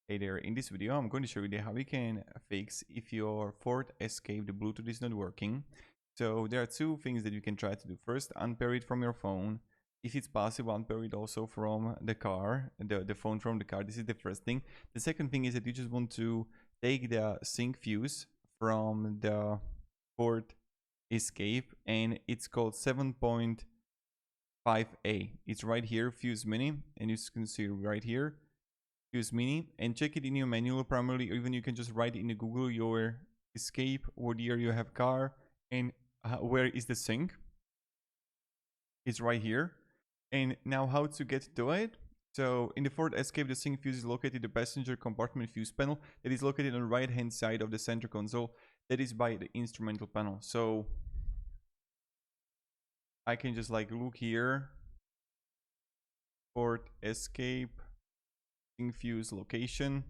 Hey there, in this video I'm going to show you how you can fix if your Ford Escape, the Bluetooth is not working. So there are two things that you can try to do. First, unpair it from your phone. If it's possible, unpair it also from the car, the phone from the car. This is the first thing. The second thing is that you just want to take the sync fuse from the Ford Escape, and it's called 7.5A. It's right here, Fuse Mini, and you can see right here. Fuse Mini, and check it in your manual primarily, or even you can just write in Google your Escape, what year you have car, and where is the sync. It's right here. And now how to get to it. So in the Ford Escape, the sync fuse is located in the passenger compartment fuse panel that is located on the right hand side of the center console. That is by the instrumental panel. So I can just like look here, Ford Escape sync fuse location,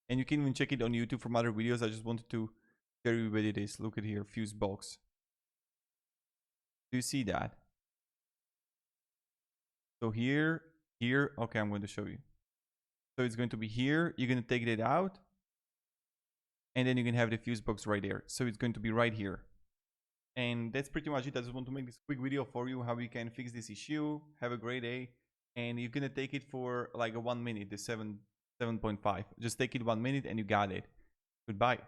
and you can even check it on YouTube from other videos. I just wanted to show you what it is. Look at here, fuse box. Do you see that? So here, okay, I'm going to show you. So it's going to be here. You're going to take it out, and then you can have the fuse box right there. So it's going to be right here. And that's pretty much it. I just want to make this quick video for you how you can fix this issue. Have a great day. And you're going to take it for like a 1 minute, the 7.5. Just take it 1 minute and you got it. Goodbye.